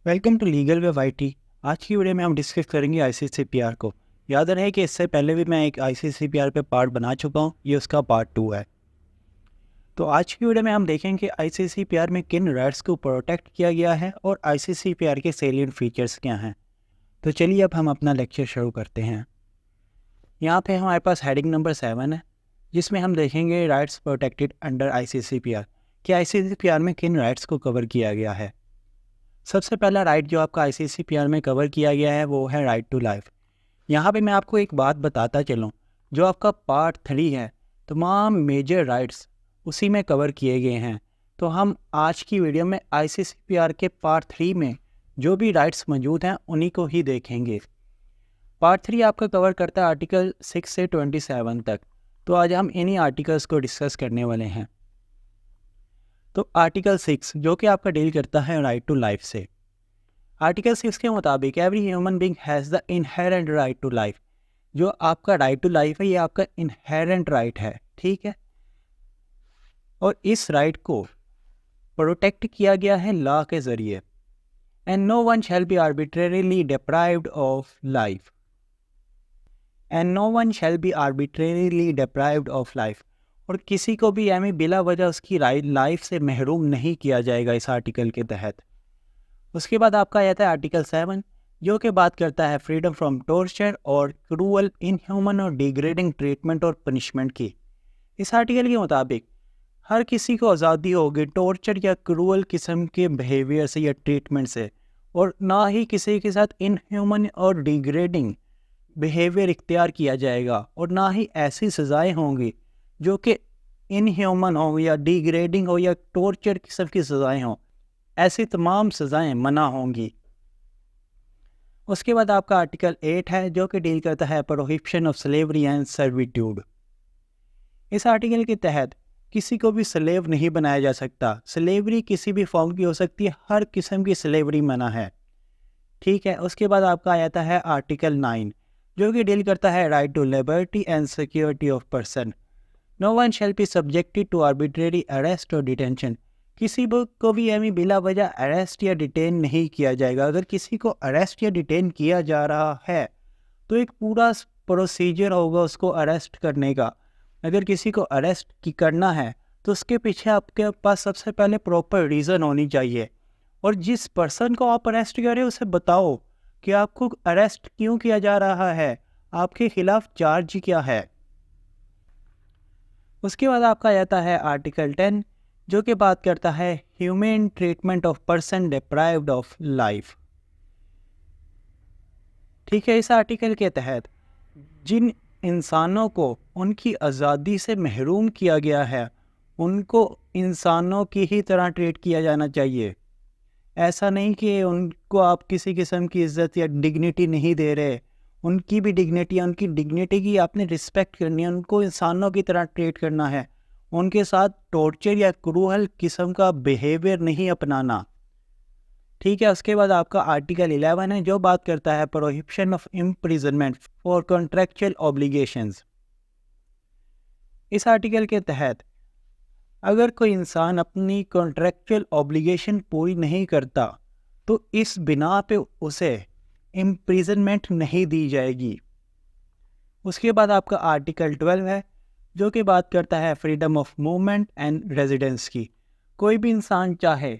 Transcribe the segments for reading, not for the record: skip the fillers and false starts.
Welcome to legal web IT. आज की video में हम डिस्कस करेंगे आईसीसीपीआर को। याद रहे कि इससे पहले भी मैं एक आईसीसीपीआर पे पार्ट बना चुका हूँ, ये उसका पार्ट 2 है। तो आज की वीडियो में हम देखेंगे कि आईसीसीपीआर में किन राइट्स को प्रोटेक्ट किया गया है और आईसीसीपीआर के सेलिएंट फीचर्स क्या हैं। तो चलिए अब हम अपना लेक्चर शुरू करते हैं। यहाँ पे हमारे पास हेडिंग नंबर 7 है, जिसमें हम देखेंगे राइट्स प्रोटेक्टेड अंडर आईसीसीपीआर कि आईसीसीपीआर में किन राइट्स को कवर किया गया है। सबसे पहला राइट जो आपका आईसीसीपीआर में कवर किया गया है वो है राइट टू लाइफ। यहाँ पे मैं आपको एक बात बताता चलूँ, जो आपका पार्ट 3 है, तमाम मेजर राइट्स उसी में कवर किए गए हैं। तो हम आज की वीडियो में आईसीसीपीआर के पार्ट 3 में जो भी राइट्स मौजूद हैं उन्हीं को ही देखेंगे। पार्ट 3 आपका कवर करता है आर्टिकल 6 से 27 तक। तो आज हम इन्हीं आर्टिकल्स को डिस्कस करने वाले हैं। तो आर्टिकल 6 जो कि आपका डील करता है राइट टू लाइफ से। आर्टिकल 6 के मुताबिक every human being has the inherent right to life. जो आपका राइट टू लाइफ है ये आपका इनहेरेंट राइट है, ठीक है। और इस राइट को प्रोटेक्ट किया गया है लॉ के ज़रिए। And no one shall be arbitrarily deprived of life. And no one shall be arbitrarily deprived of life. और किसी को भी यानी बिला वजह उसकी लाइफ से महरूम नहीं किया जाएगा इस आर्टिकल के तहत। उसके बाद आपका आता है आर्टिकल 7 जो कि बात करता है फ्रीडम फ्रॉम टॉर्चर और क्रूअल, इनह्यूमन और डिग्रेडिंग ट्रीटमेंट और पनिशमेंट की। इस आर्टिकल के मुताबिक हर किसी को आज़ादी होगी टॉर्चर या क्रूअल किस्म के बिहेवियर से या ट्रीटमेंट से, और ना ही किसी के साथ इनह्यूमन और डिग्रेडिंग बिहेवियर इख्तियार किया जाएगा, और ना ही ऐसी सज़ाएँ होंगी जो कि इनह्यूमन हो या डिग्रेडिंग हो या टॉर्चर किस्म की सज़ाएँ हों। ऐसी तमाम सज़ाएँ मना होंगी। उसके बाद आपका आर्टिकल 8 है जो कि डील करता है prohibition of slavery and servitude. इस आर्टिकल के तहत किसी को भी स्लेव नहीं बनाया जा सकता। स्लेवरी किसी भी फॉर्म की हो सकती है, हर किस्म की स्लेवरी मना है, ठीक है। उसके बाद आपका आता है आर्टिकल 9 जो कि डील करता है right to liberty and security of person. No one shall be subjected to arbitrary arrest और डिटेंशन। किसी को भी यानी बिला वजह अरेस्ट या डिटेन नहीं किया जाएगा। अगर किसी को अरेस्ट या डिटेन किया जा रहा है तो एक पूरा प्रोसीजर होगा उसको अरेस्ट करने का। अगर किसी को अरेस्ट करना है तो उसके पीछे आपके पास सबसे पहले प्रॉपर रीज़न होनी चाहिए, और जिस पर्सन को आप अरेस्ट कर रहे हो उसे बताओ कि आपको अरेस्ट क्यों किया जा रहा है, आपके खिलाफ चार्ज क्या है। उसके बाद आपका आता है आर्टिकल 10 जो कि बात करता है human treatment of person deprived of life, ठीक है। इस आर्टिकल के तहत जिन इंसानों को उनकी आज़ादी से महरूम किया गया है उनको इंसानों की ही तरह ट्रीट किया जाना चाहिए। ऐसा नहीं कि उनको आप किसी किस्म की इज़्ज़त या डिग्निटी नहीं दे रहे। उनकी भी डिग्निटी है, उनकी डिग्निटी की आपने रिस्पेक्ट करनी है, उनको इंसानों की तरह ट्रीट करना है। उनके साथ टॉर्चर या क्रूअल किस्म का बिहेवियर नहीं अपनाना, ठीक है। उसके बाद आपका आर्टिकल 11 है जो बात करता है prohibition of imprisonment for contractual obligations. इस आर्टिकल के तहत अगर कोई इंसान अपनी कॉन्ट्रैक्चुअल ऑब्लिगेशन पूरी नहीं करता तो इस बिना पे उसे इम्प्रिजनमेंट नहीं दी जाएगी। उसके बाद आपका आर्टिकल 12 है जो कि बात करता है freedom of movement and residence की। कोई भी इंसान चाहे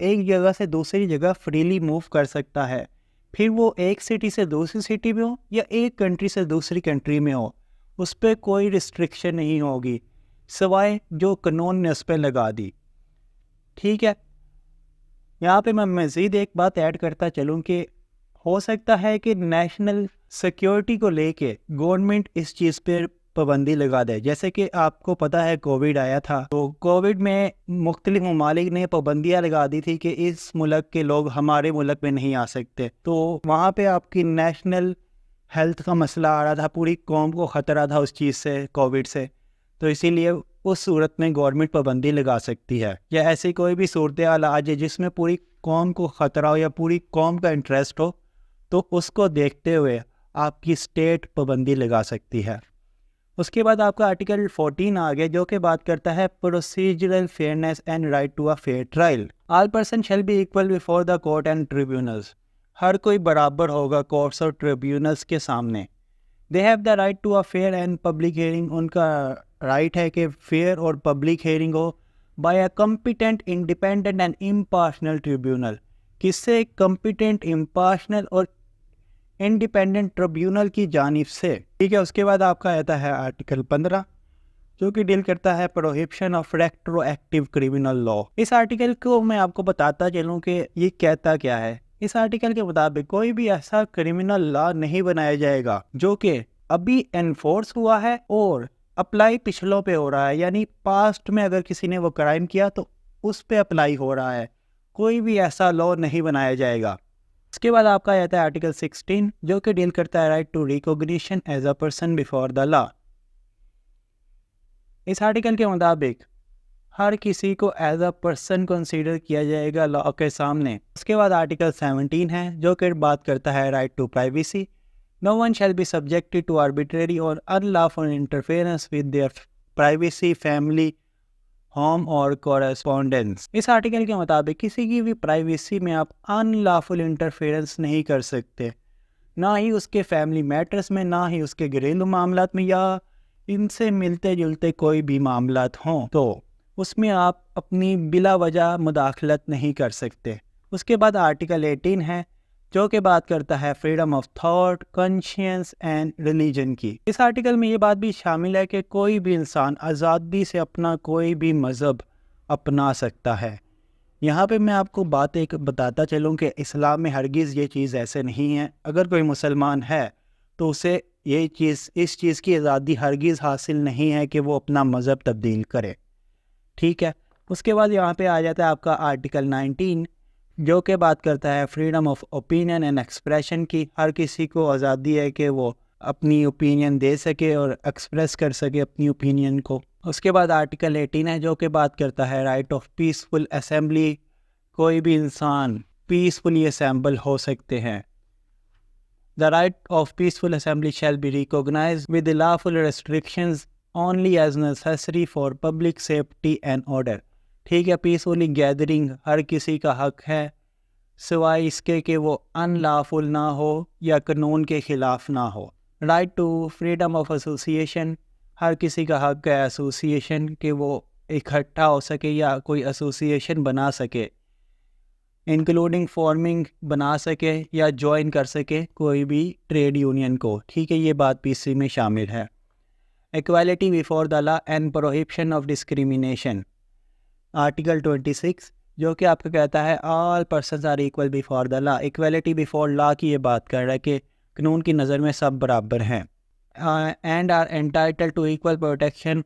एक जगह से दूसरी जगह फ्रीली मूव कर सकता है, फिर वो एक सिटी से दूसरी सिटी में हो या एक कंट्री से दूसरी कंट्री में हो, उस पर कोई रिस्ट्रिक्शन नहीं होगी सिवाय जो कानून ने उस पर लगा दी, ठीक है। यहाँ पे मैं मज़ीद एक बात ऐड करता चलूँ कि हो सकता है कि नेशनल सिक्योरिटी को लेके गवर्नमेंट इस चीज़ पर पाबंदी लगा दे। जैसे कि आपको पता है कोविड आया था, तो कोविड में मुख्तलिफ ममालिक ने पाबंदियाँ लगा दी थी कि इस मुल्क के लोग हमारे मुल्क में नहीं आ सकते। तो वहाँ पे आपकी नेशनल हेल्थ का मसला आ रहा था, पूरी कौम को ख़तरा था उस चीज़ से, कोविड से। तो इसीलिए उस सूरत में गवर्नमेंट पाबंदी लगा सकती है, या ऐसी कोई भी सूरत हाल आ जाए जिसमें पूरी कौम को ख़तरा हो या पूरी कौम का इंटरेस्ट हो, तो उसको देखते हुए आपकी स्टेट पाबंदी लगा सकती है। उसके बाद आपका आर्टिकल 14 आ गया जो कि बात करता है procedural fairness and right to a fair trial. All person shall be equal before the court and tribunals, हर कोई बराबर होगा कोर्ट्स और ट्रिब्यूनल्स के सामने। They have the right to a fair and public hearing, उनका राइट है कि फेयर और पब्लिक हेयरिंग हो by a competent independent and impartial tribunal, किससे? कॉम्पिटेंट इम्पार्शनल और इंडिपेंडेंट ट्रिब्यूनल की जानिब से। ठीक है, उसके बाद आपका आता है आर्टिकल 15 जो कि डील करता है prohibition of retroactive criminal law. इस आर्टिकल को मैं आपको बताता चलूँ कि ये कहता क्या है। इस आर्टिकल के मुताबिक कोई भी ऐसा क्रिमिनल लॉ नहीं बनाया जाएगा जो कि अभी एनफोर्स हुआ है और अप्लाई पिछलों पे हो रहा है, यानी पास्ट में अगर किसी ने वो क्राइम किया तो उस पे अप्लाई हो रहा है, कोई भी ऐसा लॉ नहीं बनाया जाएगा। उसके बाद आपका आता है आर्टिकल 16 जो कि डील करता है right to recognition as a person before the law. इस आर्टिकल के मुताबिक हर किसी को एज अ पर्सन कंसीडर किया जाएगा लॉ के सामने। उसके बाद आर्टिकल 17 है जो कि बात करता है right to privacy, no one shall be subjected to arbitrary और unlawful interference with their privacy, family, home और कॉरेस्पॉन्डेंस। इस आर्टिकल के मुताबिक किसी की भी प्राइवेसी में आप अनलॉफुल इंटरफेरेंस नहीं कर सकते, ना ही उसके फैमिली मैटर्स में, ना ही उसके घरेलू मामलात में, या इनसे मिलते जुलते कोई भी मामलात हों तो उसमें आप अपनी बिला वजह मुदाखलत नहीं कर सकते। उसके बाद आर्टिकल 18 है जो कि बात करता है freedom of thought, conscience and religion की। इस आर्टिकल में ये बात भी शामिल है कि कोई भी इंसान आज़ादी से अपना कोई भी मज़हब अपना सकता है। यहाँ पे मैं आपको बात एक बताता चलूँ कि इस्लाम में हरगिज़ ये चीज़ ऐसे नहीं है। अगर कोई मुसलमान है तो उसे ये चीज़, इस चीज़ की आज़ादी हरगिज़ हासिल नहीं है कि वो अपना मज़हब तब्दील करे। ठीक है, उसके बाद यहाँ पे आ जाता है आपका आर्टिकल 19 जो कि बात करता है freedom of opinion and expression की। हर किसी को आज़ादी है कि वो अपनी ओपिनियन दे सके और एक्सप्रेस कर सके अपनी ओपिनियन को। उसके बाद आर्टिकल 18 है जो कि बात करता है राइट ऑफ पीसफुल असेंबली, कोई भी इंसान पीसफुली असेंबल हो सकते हैं। The right of peaceful assembly shall be recognized with lawful restrictions only as necessary for public safety and order. ठीक है, पीसफुली गैदरिंग हर किसी का हक है सिवाय इसके कि वो अनलॉफुल ना हो या कानून के ख़िलाफ़ ना हो। Right to freedom of association, हर किसी का हक है एसोसिएशन कि वो इकट्ठा हो सके या कोई एसोसिएशन बना सके, इंक्लूडिंग फॉर्मिंग बना सके या ज्वाइन कर सके कोई भी ट्रेड यूनियन को। ठीक है, ये बात भी इसी में शामिल है। Equality before the law and prohibition of discrimination, article 26 जो कि आपको कहता है all persons are equal before the law. Equality before law की ये बात कर रहा है कि कानून की नज़र में सब बराबर हैं। And are entitle to equal protection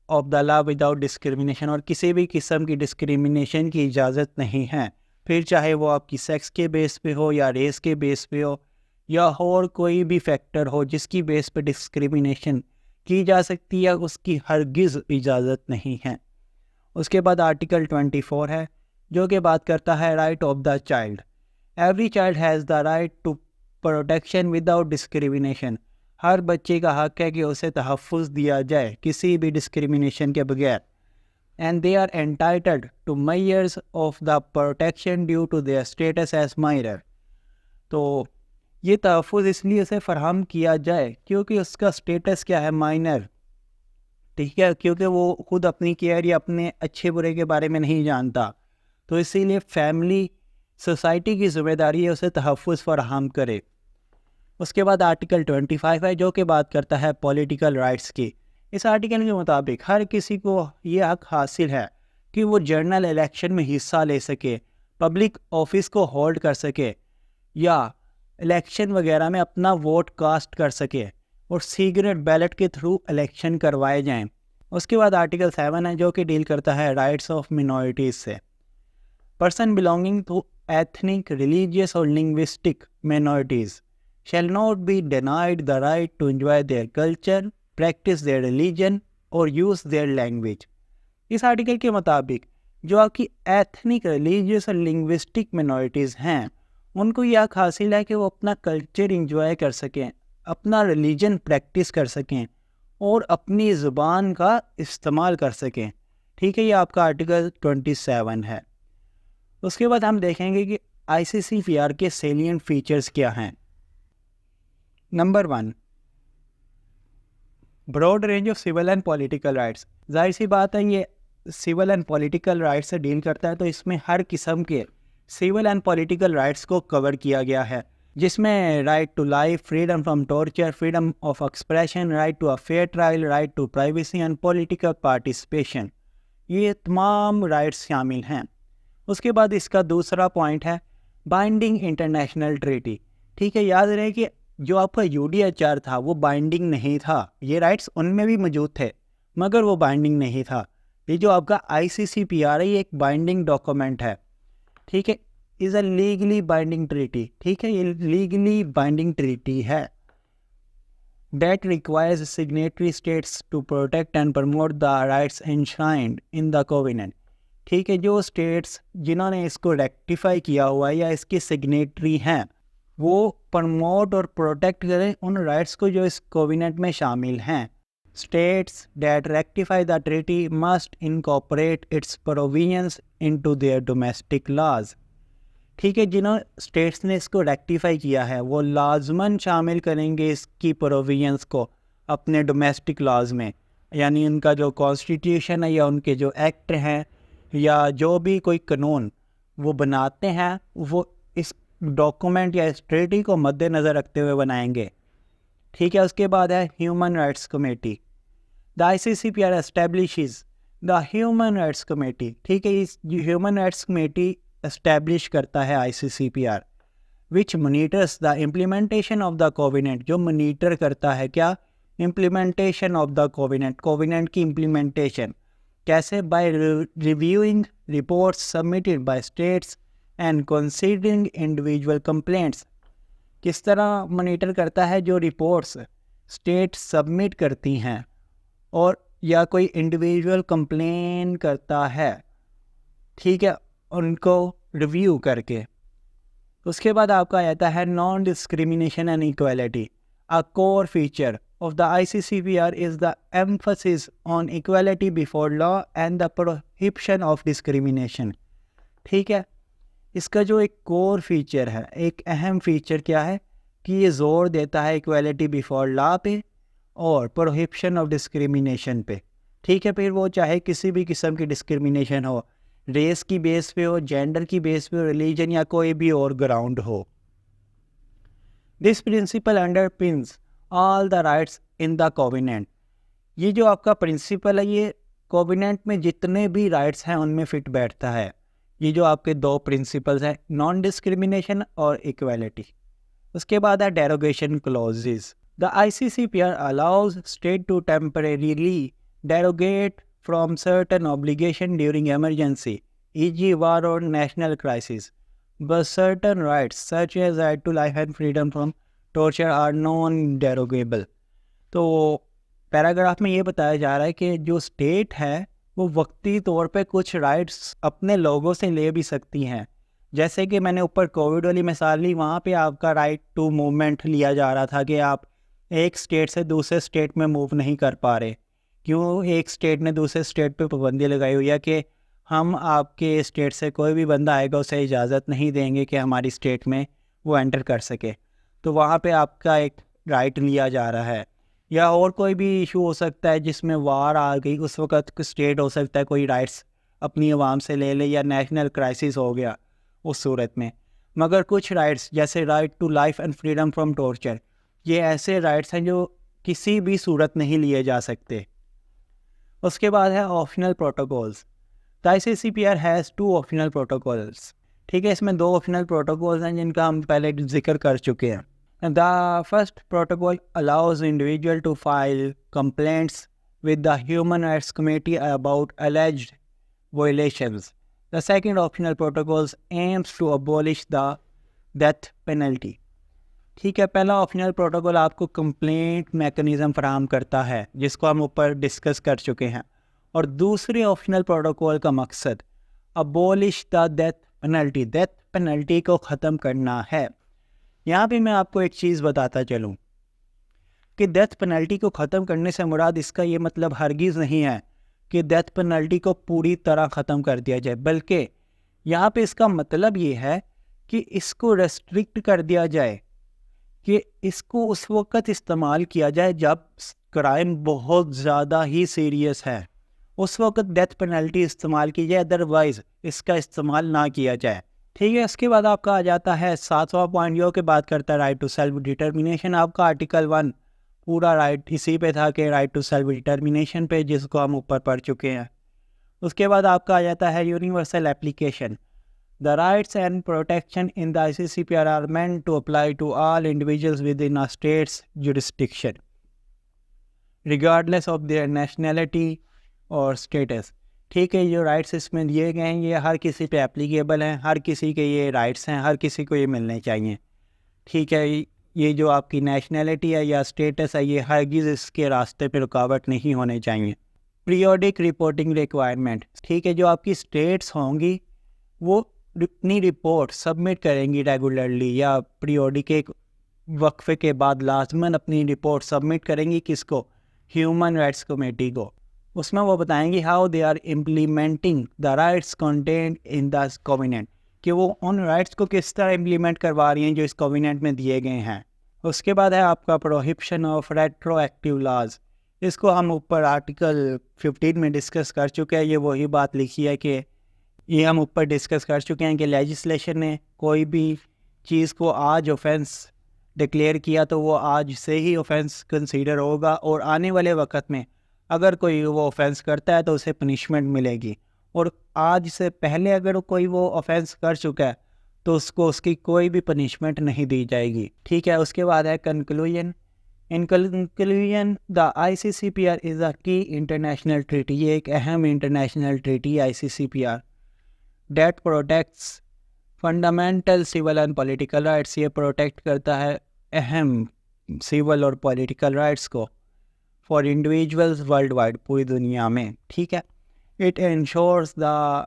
of the law without discrimination, और किसी भी किस्म की डिस्क्रिमिनेशन की इजाज़त नहीं है, फिर चाहे वो आपकी सेक्स के बेस पे हो या रेस के बेस पे हो या और कोई भी फैक्टर हो जिसकी बेस पे डिस्क्रिमिनेशन की जा सकती है, उसकी हरगिज़ इजाज़त नहीं है। उसके बाद आर्टिकल 24 है जो कि बात करता है right of the child, every child has the right to protection without discrimination, हर बच्चे का हक है कि उसे तहफ़्फ़ुज़ दिया जाए किसी भी डिस्क्रिमिनेशन के बगैर। And they are entitled to measures of the protection due to their status as minor, तो ये तहफ़्फ़ुज़ इसलिए उसे फ़राहम किया जाए क्योंकि उसका स्टेटस क्या है, माइनर। ठीक है, क्योंकि वो खुद अपनी केयर या अपने अच्छे बुरे के बारे में नहीं जानता, तो इसीलिए फैमिली, सोसाइटी की ज़िम्मेदारी है उसे तहफ़्फ़ुज़ फ़राहम करे। उसके बाद आर्टिकल 25 है जो कि बात करता है पॉलिटिकल राइट्स की। इस आर्टिकल के मुताबिक हर किसी को ये हक हासिल है कि वो जनरल इलेक्शन में हिस्सा ले सके, पब्लिक ऑफिस को होल्ड कर सके या इलेक्शन वगैरह में अपना वोट कास्ट कर सके और सीक्रेट बैलेट के थ्रू इलेक्शन करवाए जाएं। उसके बाद आर्टिकल 7 है जो कि डील करता है राइट्स ऑफ मिनॉरिटीज़ से। Person belonging to ethnic, religious और linguistic minorities shall not be denied the right to enjoy their culture, practice their religion और use their language। इस आर्टिकल के मुताबिक जो आपकी एथनिक, रिलीजियस और लिंग्विस्टिक मिनॉरिटीज़ हैं उनको यह हक हासिल है कि वो अपना कल्चर इंजॉय कर सकें, अपना रिलीजन प्रैक्टिस कर सकें और अपनी ज़ुबान का इस्तेमाल कर सकें। ठीक है, ये आपका आर्टिकल 27 है। उसके बाद हम देखेंगे कि ICCPR के सेलिएंट फीचर्स क्या हैं। Number 1, broad range of civil and political rights. जाहिर सी बात है ये सिविल एंड पॉलिटिकल राइट्स से डील करता है, तो इसमें हर किस्म के सिविल एंड पॉलिटिकल राइट्स को कवर किया गया है, जिसमें right to life, freedom from torture, freedom of expression, right to a fair trial, right to privacy and political participation, ये तमाम राइट्स शामिल हैं। उसके बाद इसका दूसरा पॉइंट है बाइंडिंग इंटरनेशनल ट्रीटी। ठीक है, याद रहे कि जो आपका UDHR था वो बाइंडिंग नहीं था, ये राइट्स उनमें भी मौजूद थे मगर वो बाइंडिंग नहीं था। ये जो आपका ICCPR है ये एक बाइंडिंग डॉक्यूमेंट है। ठीक है, is a legally binding treaty. ठीक है, ये लीगली बाइंडिंग ट्रीटी है। That requires signatory states to protect and promote the rights enshrined in the covenant। ठीक है, जो स्टेट्स जिन्होंने इसको रेक्टिफाई किया हुआ है या इसके सिग्नेटरी हैं वो प्रमोट और प्रोटेक्ट करें उन राइट्स को जो इस कोविनेंट में शामिल हैं। States that rectify the treaty must incorporate its provisions into their domestic laws. ठीक है, जिन्होंने स्टेट्स ने इसको रेक्टिफाई किया है वो लाजमन शामिल करेंगे इसकी प्रोविजंस को अपने डोमेस्टिक लॉज में, यानी उनका जो कॉन्स्टिट्यूशन है या उनके जो एक्ट हैं या जो भी कोई कानून वो बनाते हैं वो इस डॉक्यूमेंट या इस ट्रीटी को मद्देनज़र रखते हुए बनाएंगे। ठीक है, उसके बाद है human rights committee. The ICCPR establishes the human rights committee. ठीक है, इस ह्यूमन राइट्स कमेटी एस्टेब्लिश करता है ICCPR, which monitors the implementation of the covenant. जो मॉनिटर करता है क्या, implementation of the covenant, covenant की इम्प्लीमेंटेशन कैसे, by reviewing reports submitted by states and considering individual complaints. किस तरह मॉनिटर करता है, जो रिपोर्ट्स स्टेट सबमिट करती हैं और या कोई इंडिविजुअल कंप्लेन करता है, ठीक है, उनको रिव्यू करके। उसके बाद आपका आता है non discrimination and equality. A core feature of the ICCPR is the emphasis on equality before law and the prohibition of discrimination। ठीक है, इसका जो एक कोर फीचर है, एक अहम फीचर क्या है कि ये ज़ोर देता है इक्वालिटी बिफोर लॉ पे और प्रोहिबिशन ऑफ डिस्क्रिमिनेशन पे। ठीक है, फिर वो चाहे किसी भी किस्म की डिस्क्रिमिनेशन हो, रेस की बेस पे हो, जेंडर की बेस पे हो, रिलीजन या कोई भी और ग्राउंड हो। This principle underpins all the rights in the covenant. ये जो आपका प्रिंसिपल है ये कोविनेंट में जितने भी राइट्स हैं उनमें फिट बैठता है। ये जो आपके दो प्रिंसिपल्स हैं, नॉन डिस्क्रिमिनेशन और इक्वालिटी। उसके बाद है derogation clauses. The ICCPR allows state to temporarily derogate from certain obligation during emergency, e.g. war or national crisis, but certain rights such as right to life and freedom from torture are non-derogable। तो paragraph में ये बताया जा रहा है कि जो state है वो वक्ती तौर पे कुछ राइट्स अपने लोगों से ले भी सकती हैं। जैसे कि मैंने ऊपर कोविड वाली मिसाल ली, वहाँ पे आपका राइट टू मूवमेंट लिया जा रहा था कि आप एक स्टेट से दूसरे स्टेट में मूव नहीं कर पा रहे। क्यों, एक स्टेट ने दूसरे स्टेट पे पाबंदी लगाई हुई है कि हम आपके स्टेट से कोई भी बंदा आएगा उसे इजाज़त नहीं देंगे कि हमारी स्टेट में वो एंटर कर सके। तो वहाँ पे आपका एक राइट लिया जा रहा है। या और कोई भी इशू हो सकता है जिसमें वार आ गई, उस वक़्त स्टेट हो सकता है कोई राइट्स अपनी आवाम से ले ले, या नेशनल क्राइसिस हो गया उस सूरत में। मगर कुछ राइट्स जैसे right to life and freedom from torture, ये ऐसे राइट्स हैं जो किसी भी सूरत नहीं लिए जा सकते। उसके बाद है optional protocols. The ICCPR has 2 optional protocols. ठीक है, इसमें 2 ऑप्शनल प्रोटोकॉल्स हैं जिनका हम पहले जिक्र कर चुके हैं। The first protocol allows individual to file complaints with the human rights committee about alleged violations। The second optional protocols aims to abolish the death penalty। ठीक है, पहला ऑप्शनल प्रोटोकॉल आपको कंप्लेंट मैकेनिज़्म फराहम करता है जिसको हम ऊपर डिस्कस कर चुके हैं, और दूसरे ऑप्शनल प्रोटोकॉल का मकसद abolish the death penalty, death penalty को ख़त्म करना है। यहाँ पे मैं आपको एक चीज़ बताता चलूँ कि डेथ पेनल्टी को ख़त्म करने से मुराद इसका ये मतलब हरगिज़ नहीं है कि डेथ पेनल्टी को पूरी तरह ख़त्म कर दिया जाए, बल्कि यहाँ पे इसका मतलब ये है कि इसको रेस्ट्रिक्ट कर दिया जाए, कि इसको उस वक़्त इस्तेमाल किया जाए जब क्राइम बहुत ज़्यादा ही सीरियस है, उस वक़्त डेथ पेनल्टी इस्तेमाल की जाए, अदरवाइज़ इसका इस्तेमाल ना किया जाए। ठीक है, इसके बाद आपका आ जाता है 7वां पॉइंट, जो कि बात करता है राइट टू सेल्फ डिटर्मिनेशन। आपका आर्टिकल 1 पूरा राइट इसी पे था कि राइट टू सेल्फ डिटर्मिनेशन पे, जिसको हम ऊपर पढ़ चुके हैं। उसके बाद आपका आ जाता है universal application. The rights and protection in the ICCPR are meant to apply to all individuals within a state's jurisdiction, regardless of their nationality और status। ठीक है, जो राइट्स इसमें दिए गए हैं ये हर किसी पे एप्लीकेबल हैं, हर किसी के ये राइट्स हैं, हर किसी को ये मिलने चाहिए। ठीक है, ये जो आपकी नेशनैलिटी है या स्टेटस है, ये हरगिज़ इसके रास्ते पे रुकावट नहीं होने चाहिए। Periodic reporting requirement. ठीक है, जो आपकी स्टेट्स होंगी वो अपनी रिपोर्ट सबमिट करेंगी रेगुलरली या पीरियोडिक एक वक्फे के बाद लाजमन अपनी रिपोर्ट सबमिट करेंगी। किसको? ह्यूमन राइट्स कमेटी को। उसमें वो बताएंगी how they are implementing the rights content in the covenant, कि वो उन राइट्स को किस तरह इम्प्लीमेंट करवा रही हैं जो इस कोवेनेंट में दिए गए हैं। उसके बाद है आपका प्रोहिबिशन ऑफ रेट्रोएक्टिव लॉज। इसको हम ऊपर आर्टिकल 15 में डिस्कस कर चुके हैं। ये वही बात लिखी है कि ये हम ऊपर डिस्कस कर चुके हैं कि लेजिस्लेशन ने कोई भी चीज़ को आज ऑफेंस डिक्लेयर किया तो वो आज से ही ऑफेंस कंसीडर होगा, और आने वाले वक्त में अगर कोई वो ऑफेंस करता है तो उसे पनिशमेंट मिलेगी, और आज से पहले अगर कोई वो ऑफेंस कर चुका है तो उसको उसकी कोई भी पनिशमेंट नहीं दी जाएगी। ठीक है, उसके बाद है conclusion. In conclusion the ICCPR is a key international treaty. ये एक अहम इंटरनेशनल ट्रीटी है ICCPR, that protects fundamental civil and political rights. ये प्रोटेक्ट करता है अहम सिविल और पॉलिटिकल राइट्स को फॉर इंडिविजुअल्स वर्ल्ड वाइड, पूरी दुनिया में। ठीक है, it ensures the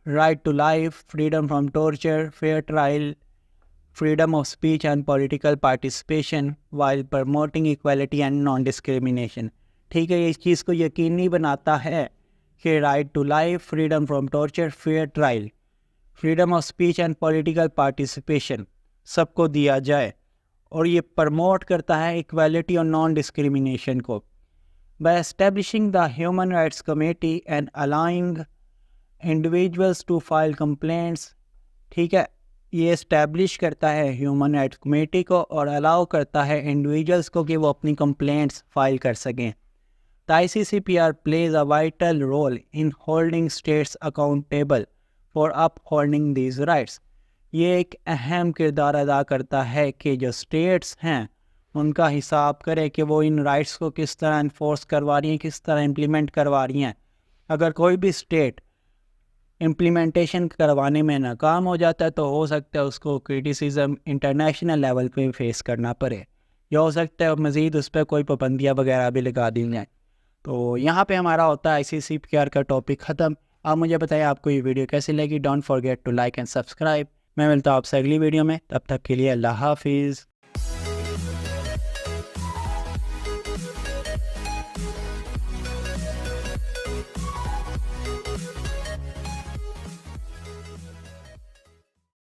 right to life, freedom from torture, fair trial, freedom of speech and political participation while promoting equality and non discrimination. ठीक है, ये इस चीज़ को यकीनी बनाता है कि right to life, freedom from torture, fair trial, freedom of speech and political participation सबको दिया जाए, और ये प्रमोट करता है इक्वालिटी और नॉन डिस्क्रिमिनेशन को। By establishing the human rights committee and allowing individuals to file complaints. ठीक है, ये इस्टेब्लिश करता है ह्यूमन राइट्स कमेटी को और अलाउ करता है इंडिविजुअल्स को कि वो अपनी कंप्लेंट्स फाइल कर सकें। The ICCPR plays a vital role in holding states accountable for upholding these rights। ये एक अहम किरदार अदा करता है कि जो स्टेट्स हैं उनका हिसाब करे कि वो इन राइट्स को किस तरह इन्फोर्स करवा रही हैं, किस तरह इम्प्लीमेंट करवा रही हैं। अगर कोई भी स्टेट इम्प्लीमेंटेशन करवाने में नाकाम हो जाता है तो हो सकता है उसको क्रिटिसिज्म इंटरनेशनल लेवल पे फेस करना पड़े, या हो सकता है मज़ीद उस पर कोई पाबंदियाँ वगैरह भी लगा दी जाएँ। तो यहाँ पे हमारा होता है ICCPR का टॉपिक ख़त्म। आप मुझे बताइए आपको ये वीडियो कैसी लगी। Don't forget to like and subscribe. मैं मिलता हूँ आपसे अगली वीडियो में, तब तक के लिए अल्लाह हाफिज़।